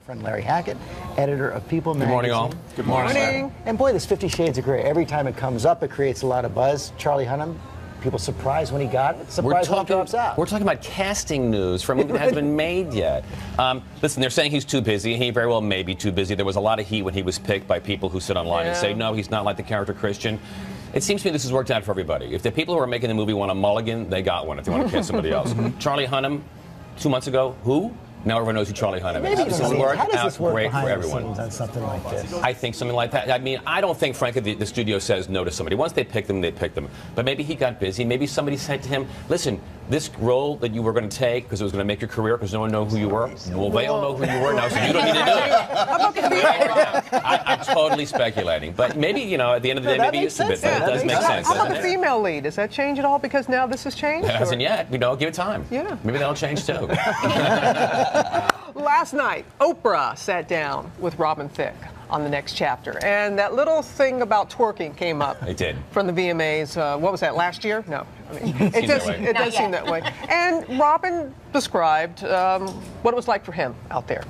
Friend Larry Hackett, editor of People Magazine. Good morning, all. Good morning. And boy, this 50 Shades of Grey, every time it comes up, it creates a lot of buzz. Charlie Hunnam, people surprised when he got it, surprised when it drops out. We're talking about casting news for a movie that hasn't been made yet. Listen, they're saying he's too busy, and he very well may be too busy. There was a lot of heat when he was picked by people who sit online and say, no, he's not like the character Christian. It seems to me this has worked out for everybody. If the people who are making the movie want a mulligan, they got one if they want to cast somebody else. Charlie Hunnam, 2 months ago, who? Now everyone knows who Charlie Hunnam is. How does this work great behind for the everyone. scenes on something like this? I think something like that. I mean, I don't think, frankly, the studio says no to somebody. Once they pick them, they pick them. But maybe he got busy. Maybe somebody said to him, listen, this role that you were going to take because it was going to make your career because no one knew who you were, well, they all know who you were now, so you don't need to do it. I'm totally speculating. But maybe, you know, at the end of the day, maybe he used to bit. But it does make sense, How about doesn't the it? female lead? Does that change at all because now this has changed? It hasn't yet. You know, give it time. Yeah. Maybe that'll change, too. Last night, Oprah sat down with Robin Thicke on the next chapter, and that little thing about twerking came up. It did. From the VMAs. What was that, last year? No. I mean, it does seem that way. And Robin described what it was like for him out there.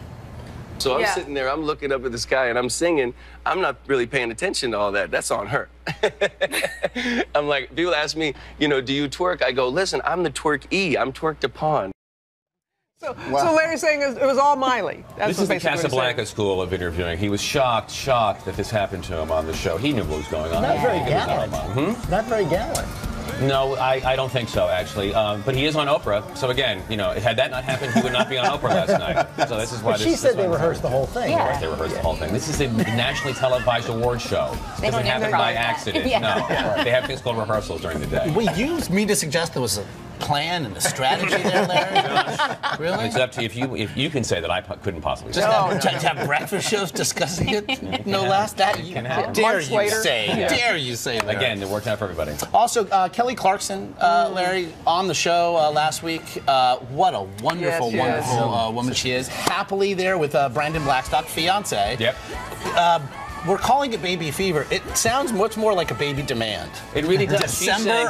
So I'm sitting there, I'm looking up at the sky and I'm singing. I'm not really paying attention to all that. That's on her. I'm like, people ask me, you know, do you twerk? I go, listen, I'm the twerk-e. I'm twerked upon. So Larry's saying it was all Miley. This is the Casablanca school of interviewing. He was shocked that this happened to him on the show. He knew what was going on. Not very gallant. Not very gallant. No, I don't think so, actually. But he is on Oprah. So again, you know, had that not happened, he would not be on Oprah last night. So this is why. But she said they rehearsed the whole thing. Yeah. Right, they rehearsed the whole thing. This is a nationally televised award show. It doesn't happen by accident. No, they have things called rehearsals during the day. Well, you mean to suggest there was a plan and a strategy there, Larry? Really? It's up to you if you can say that I couldn't possibly. Just have breakfast shows discussing it. No last that you dare you say that. Again, it worked out for everybody. Also, Kelly Clarkson, Larry, on the show last week. What a wonderful woman she is. Happily there with Brandon Blackstock, fiance. Yep. We're calling it baby fever. It sounds much more like a baby demand. It really does. December,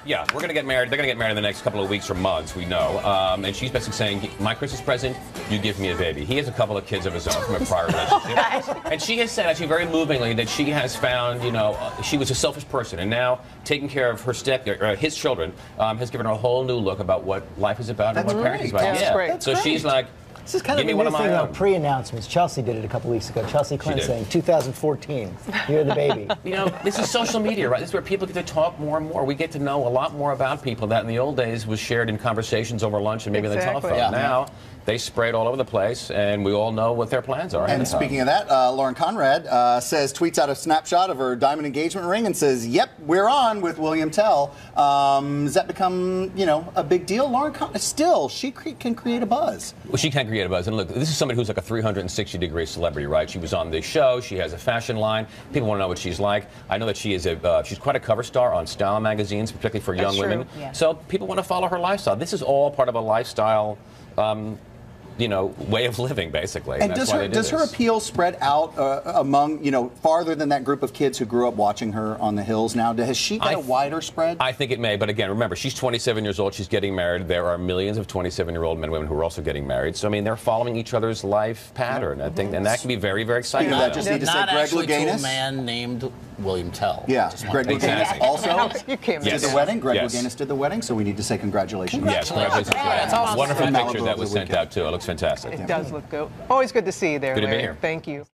yeah, we're going to get married. They're going to get married in the next couple of weeks or months, we know. And she's basically saying, my Christmas present, you give me a baby. He has a couple of kids of his own from a prior relationship. And she has said, actually very movingly, that she has found, you know, she was a selfish person. And now taking care of her his children has given her a whole new look about what life is about and what parenting is about. That's great. So she's like, this is kind of a new thing on pre-announcements. Chelsea did it a couple weeks ago. Chelsea Clinton saying, 2014, you're the baby. You know, this is social media, right? This is where people get to talk more and more. We get to know a lot more about people that in the old days was shared in conversations over lunch and maybe on the telephone. Yeah. Now, they spray it all over the place, and we all know what their plans are. And speaking of that, Lauren Conrad tweets out a snapshot of her diamond engagement ring and says, yep, we're on with William Tell. Does that become, you know, a big deal? Lauren Conrad, still, she can create a buzz. Well, she can create a buzz. And look, this is somebody who's like a 360-degree celebrity, right? She was on the show. She has a fashion line. People want to know what she's like. I know that she is she's quite a cover star on style magazines, particularly for young women. Yeah. So people want to follow her lifestyle. This is all part of a lifestyle you know, way of living, basically. And does her appeal spread out among, you know, farther than that group of kids who grew up watching her on the hills now? Has she got a wider spread? I think it may, but again, remember, she's 27 years old, she's getting married. There are millions of 27-year-old men and women who are also getting married. So, I mean, they're following each other's life pattern, I think, and that can be very, very exciting. I just need to say Greg Louganis. A man named William Tell. Yeah, Greg Louganis also did the wedding. Greg Louganis did the wedding, so we need to say congratulations. Yes, congratulations. It's a wonderful picture that was sent out, too. It looks fantastic. It does look good. Always good to see you there, Good to be Larry. here. Thank you.